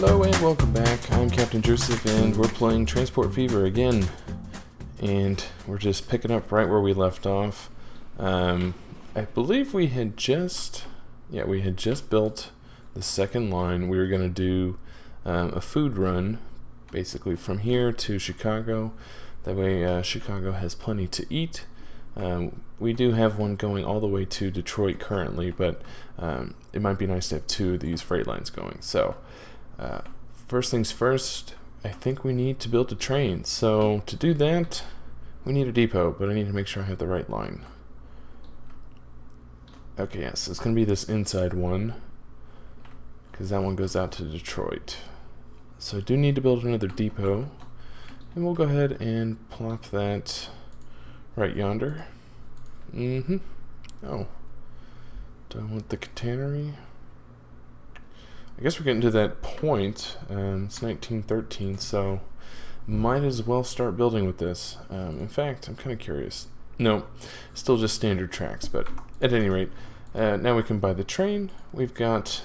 Hello and welcome back. I'm Captain Joseph and we're playing Transport Fever again. And we're just picking up right where we left off. I believe we had just built the second line. We were going to do a food run, basically from here to Chicago. That way Chicago has plenty to eat. We do have one going all the way to Detroit currently, but it might be nice to have two of these freight lines going. So first things first, I think we need to build a train. So to do that, we need a depot, but I need to make sure I have the right line. Okay, yes, it's going to be this inside one, because that one goes out to Detroit. So I do need to build another depot, and we'll go ahead and plop that right yonder. Oh, do I want the catenary? I guess we're getting to that point. It's 1913, so might as well start building with this. In fact, I'm kind of curious. No, still just standard tracks, but at any rate, now we can buy the train. We've got,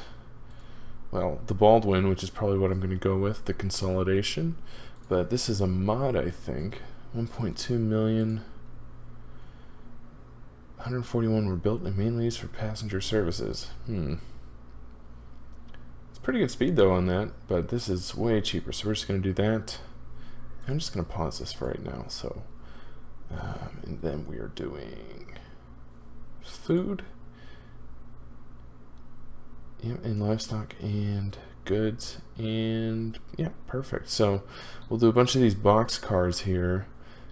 well, the Baldwin, which is probably what I'm going to go with, the consolidation. But this is a mod, I think. 1.2 million. 141 were built and mainly used for passenger services. It's pretty good speed though on that, but this is way cheaper, so we're just going to do that. I'm just going to pause this for right now. So, and then we are doing food, and livestock and goods, and yeah, perfect. So we'll do a bunch of these box cars here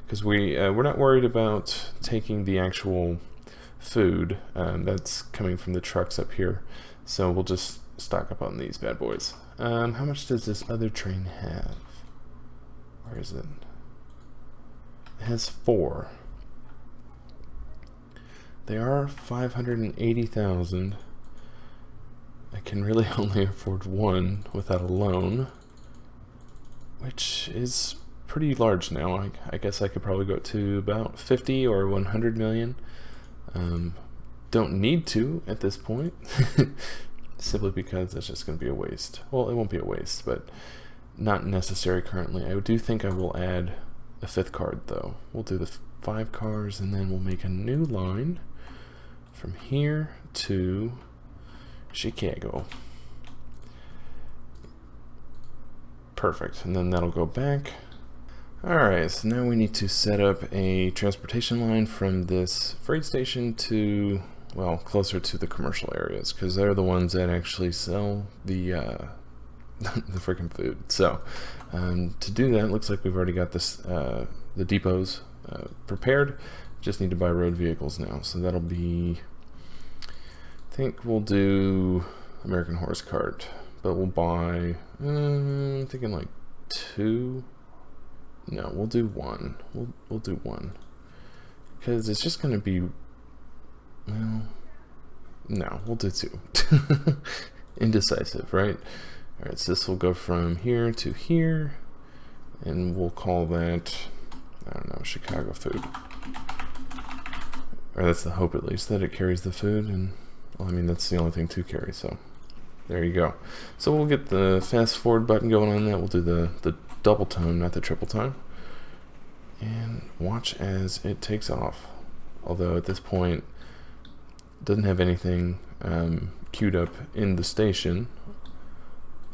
because we're not worried about taking the actual food that's coming from the trucks up here, so we'll just stock up on these bad boys. How much does this other train have? Where is it? It has 4. They are 580,000. I can really only afford one without a loan, which is pretty large now. I guess I could probably go to about 50 or 100 million. Don't need to at this point, simply because that's just going to be a waste. Well, it won't be a waste, but not necessary currently. I do think I will add a 5th card though. We'll do the 5 cars and then we'll make a new line from here to Chicago. Perfect, and then that'll go back. Alright, so now we need to set up a transportation line from this freight station to, well, closer to the commercial areas, because they're the ones that actually sell the the freaking food. So to do that, it looks like we've already got this the depots prepared. Just need to buy road vehicles now, so that'll be, I think we'll do American Horse Cart, but we'll buy I'm thinking like 2. No, we'll do 1. We'll do 1 because it's just gonna be, well, no, we'll do 2. Indecisive, right? All right, so this will go from here to here, and we'll call that, I don't know, Chicago food. Or that's the hope, at least, that it carries the food. And well, I mean, that's the only thing to carry, so there you go. So we'll get the fast forward button going on that. We'll do the double tone, not the triple tone, and watch as it takes off. Although at this point it doesn't have anything queued up in the station.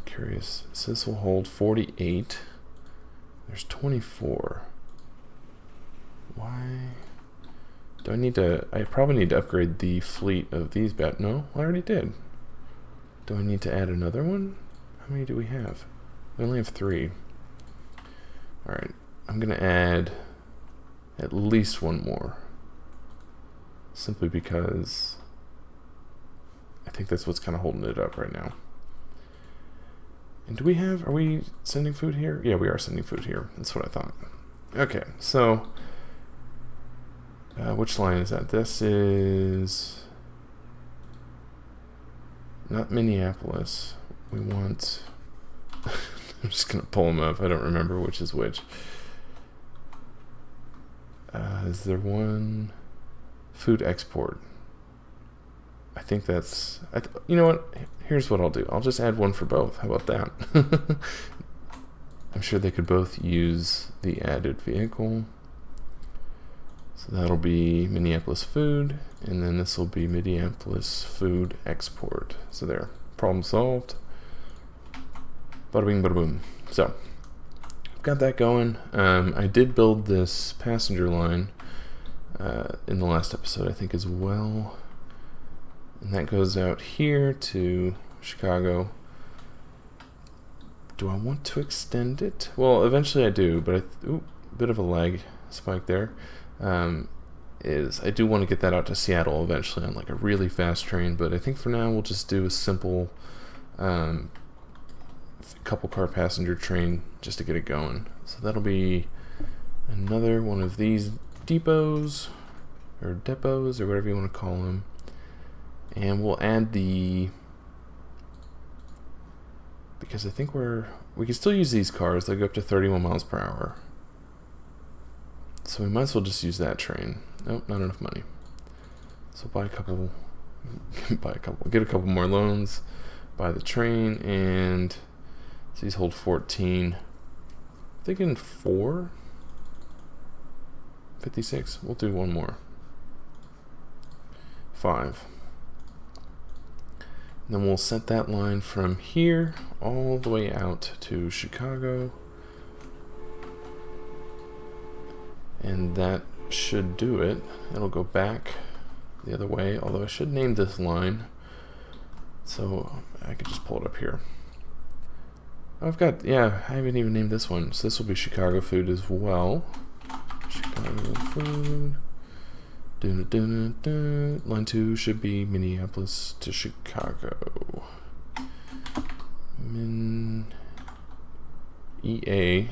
Curious. So this will hold 48. There's 24. Why do I need to? I probably need to upgrade the fleet of these no, I already did. Do I need to add another one? How many do we have? We only have 3. Alright, I'm going to add at least 1 more. Simply because I think that's what's kind of holding it up right now. And do we have, are we sending food here? Yeah, we are sending food here. That's what I thought. Okay, so which line is that? This is not Minneapolis. We want... I'm just going to pull them up. I don't remember which is which. Is there one? Food export. I think that's, you know what, here's what I'll do. I'll just add one for both. How about that? I'm sure they could both use the added vehicle. So that'll be Minneapolis food, and then this will be Minneapolis food export. So there, problem solved. Bada bing, bada boom. So I've got that going. I did build this passenger line in the last episode, I think, as well. And that goes out here to Chicago. Do I want to extend it? Well, eventually I do, but bit of a lag spike there. I do want to get that out to Seattle eventually on like a really fast train, but I think for now we'll just do a simple couple car passenger train just to get it going. So that'll be another one of these depots or whatever you want to call them, and we'll add because I think we can still use these cars. They go up to 31 miles per hour. So we might as well just use that train. Nope, not enough money. So get a couple more loans, buy the train, and so these hold 14. I'm thinking 56. We'll do one more. 5. And then we'll set that line from here all the way out to Chicago. And that should do it. It'll go back the other way, although I should name this line. So I could just pull it up here. I haven't even named this one. So this will be Chicago food as well. Chicago food. Line 2 should be Minneapolis to Chicago. EA.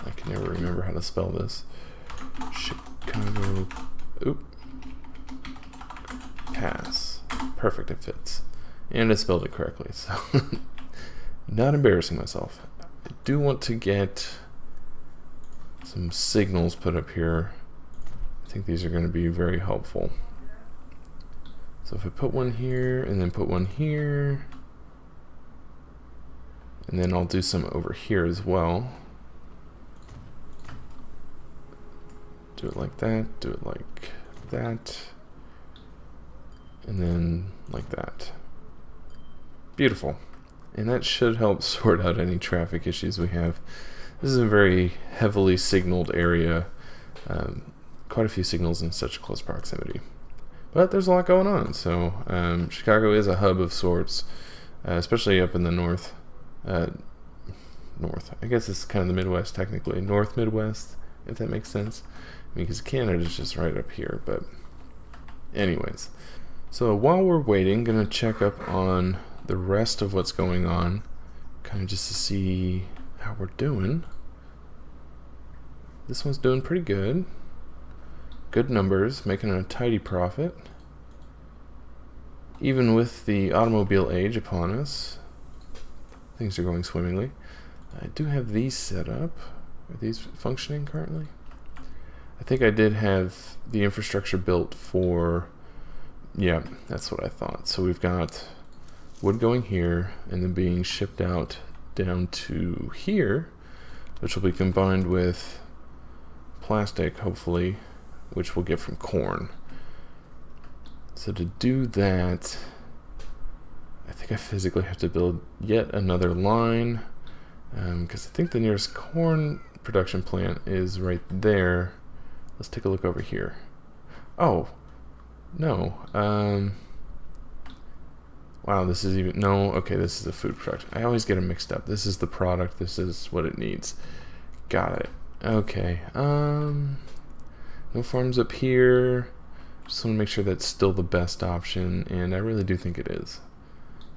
I can never remember how to spell this. Chicago. Pass. Perfect, it fits. And I spelled it correctly, so not embarrassing myself. I do want to get some signals put up here. I think these are going to be very helpful. So if I put one here and then put one here, and then I'll do some over here as well. Do it like that, do it like that, and then like that. Beautiful. And that should help sort out any traffic issues we have. This is a very heavily signaled area. Quite a few signals in such close proximity. But there's a lot going on. So Chicago is a hub of sorts, especially up in the north. North. I guess it's kind of the Midwest technically. North Midwest, if that makes sense. I mean, because Canada's just right up here. But anyways. So while we're waiting, going to check up on the rest of what's going on. Kind of just to see how we're doing. This one's doing pretty good. Good numbers, making a tidy profit. Even with the automobile age upon us, things are going swimmingly. I do have these set up. Are these functioning currently? I think I did have the infrastructure built for, yeah, that's what I thought. So we've got wood going here and then being shipped out down to here, which will be combined with plastic, hopefully, which we'll get from corn. So to do that, I think I physically have to build yet another line, because I think the nearest corn production plant is right there. Let's take a look over here. Oh, no. Wow, this is even, no, okay, this is a food production. I always get them mixed up. This is the product, this is what it needs. Got it. Okay, no farms up here. Just want to make sure that's still the best option, and I really do think it is.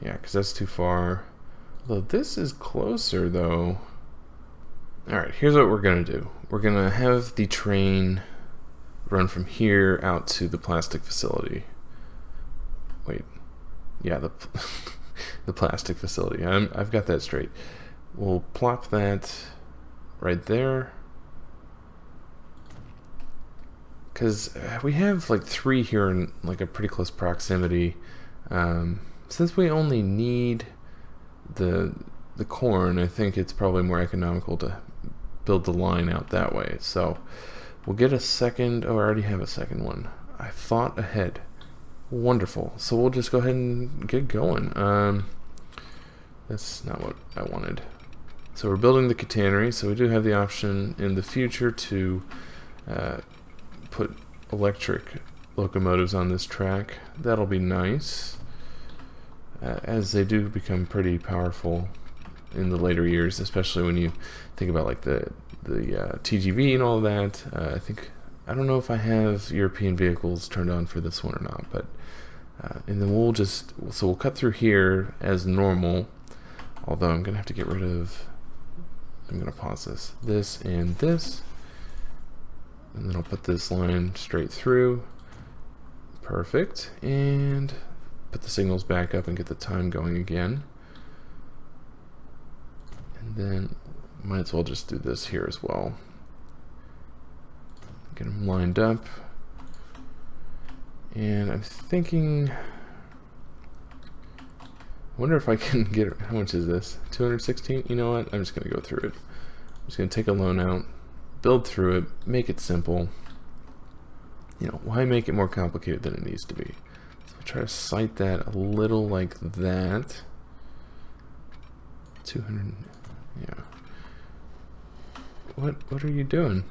Yeah, because that's too far. Although this is closer, though. Alright, here's what we're going to do. We're going to have the train run from here out to the plastic facility. Wait. Yeah, the plastic facility. I've got that straight. We'll plop that right there. Because we have like 3 here in like a pretty close proximity. Since we only need the corn, I think it's probably more economical to build the line out that way. So we'll get a second. Oh, I already have a second one. I thought ahead. Wonderful. So we'll just go ahead and get going. That's not what I wanted. So we're building the catenary, so we do have the option in the future to put electric locomotives on this track. That'll be nice, as they do become pretty powerful in the later years, especially when you think about like the TGV and all that. I don't know if I have European vehicles turned on for this one or not, but and then we'll cut through here as normal, although I'm gonna have to get rid of, I'm gonna pause this and this, and then I'll put this line straight through. Perfect. And put the signals back up and get the time going again. And then might as well just do this here as well. Get them lined up. And I'm thinking, I wonder if I can get, how much is this? 216? You know what? I'm just going to go through it. I'm just going to take a loan out, build through it, make it simple. You know, why make it more complicated than it needs to be? So I'll try to cite that a little like that. 200, yeah. What are you doing?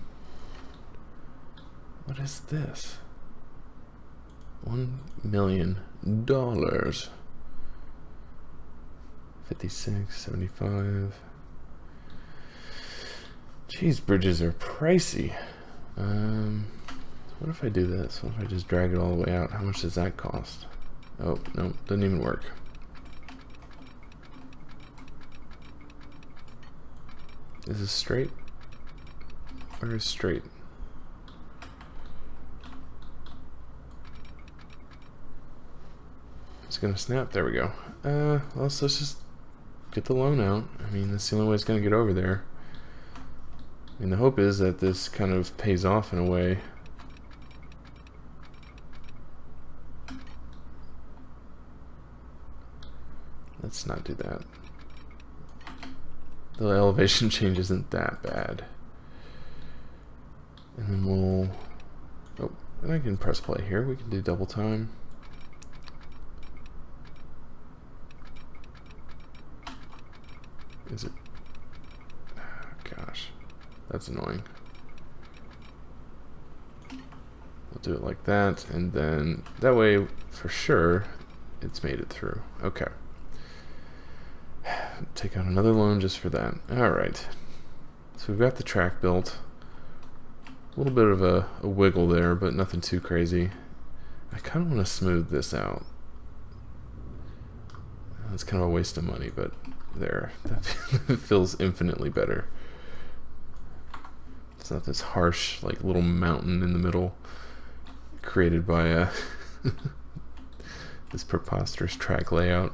What is this? $1 million. 56, 75. Jeez, bridges are pricey. What if I do this? What if I just drag it all the way out? How much does that cost? Oh, no, doesn't even work. Is this straight? Where is straight? It's gonna snap. There we go. Well, let's just get the loan out. I mean, that's the only way it's gonna get over there. I mean, the hope is that this kind of pays off in a way. Let's not do that. The elevation change isn't that bad. And then we'll... Oh, and I can press play here. We can do double time. Is it? Oh, gosh, that's annoying. We'll do it like that, and then that way, for sure, it's made it through. Okay. Take out another loan just for that. All right. So we've got the track built. A little bit of a wiggle there, but nothing too crazy. I kind of want to smooth this out. It's kind of a waste of money, but there, that feels infinitely better. It's not this harsh, like, little mountain in the middle created by this preposterous track layout.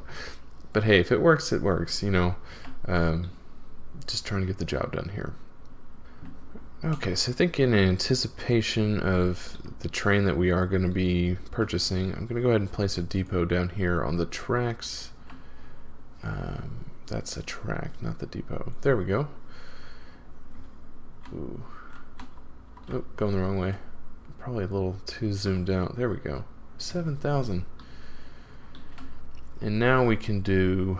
But hey, if it works, it works, you know. Just trying to get the job done here. Okay, so I think in anticipation of the train that we are going to be purchasing, I'm going to go ahead and place a depot down here on the tracks. That's a track, not the depot. There we go. Ooh. Oh, going the wrong way. Probably a little too zoomed out. There we go. 7,000. And now we can do...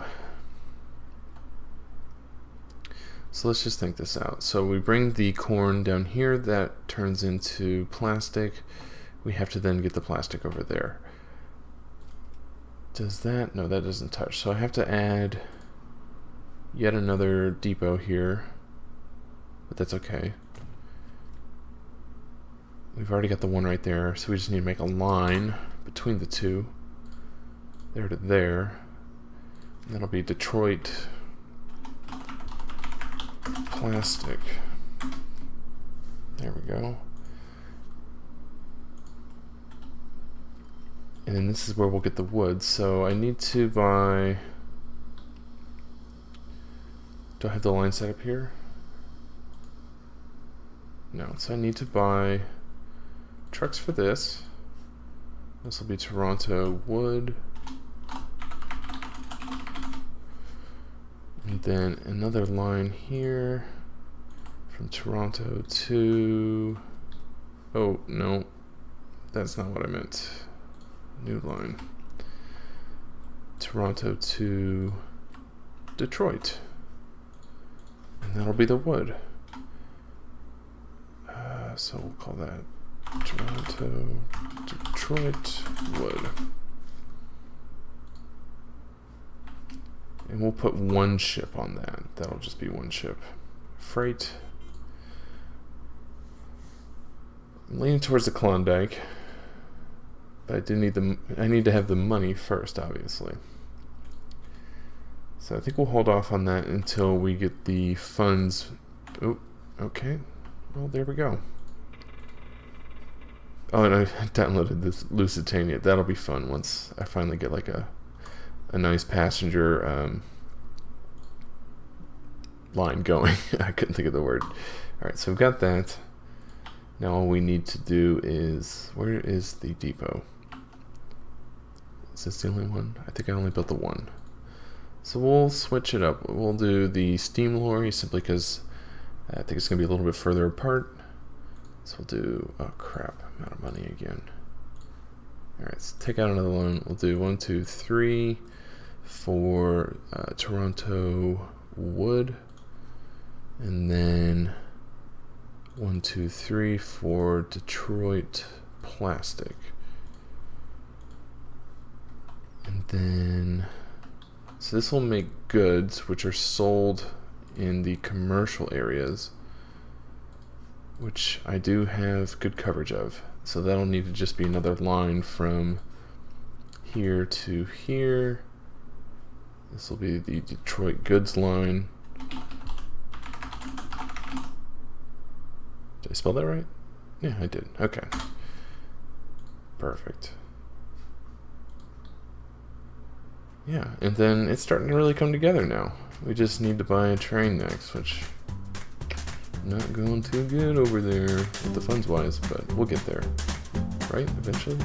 So let's just think this out. So we bring the corn down here. That turns into plastic. We have to then get the plastic over there. Does that? No, that doesn't touch. So I have to add yet another depot here, but that's okay. We've already got the one right there, so we just need to make a line between the two, there to there. And that'll be Detroit plastic. There we go. And then this is where we'll get the wood. So I need to buy... Do I have the line set up here? No, so I need to buy trucks for this. This will be Toronto wood. And then another line here from Toronto to... Oh, no. That's not what I meant. New line. Toronto to Detroit. And that'll be the wood. So we'll call that Toronto, Detroit, wood. And we'll put one ship on that. That'll just be one ship. Freight. I'm leaning towards the Klondike. But I do need I need to have the money first, obviously. So I think we'll hold off on that until we get the funds. Oh, okay. Well, there we go. Oh, and I downloaded this Lusitania. That'll be fun once I finally get like a nice passenger line going. I couldn't think of the word. All right, so we've got that. Now all we need to do is, where is the depot? Is this the only one? I think I only built the one. So we'll switch it up. We'll do the steam lorry simply because I think it's going to be a little bit further apart. So we'll do, oh crap, I'm out of money again. Alright, let's take out another one. We'll do 1, 2, 3 for Toronto wood. And then 1, 2, 3 for Detroit plastic. And then, so this will make goods which are sold in the commercial areas, which I do have good coverage of. So that'll need to just be another line from here to here. This will be the Detroit goods line. Did I spell that right? Yeah, I did. Okay. Perfect. Yeah, and then it's starting to really come together now. We just need to buy a train next, which not going too good over there with the funds wise, but we'll get there, right? Eventually.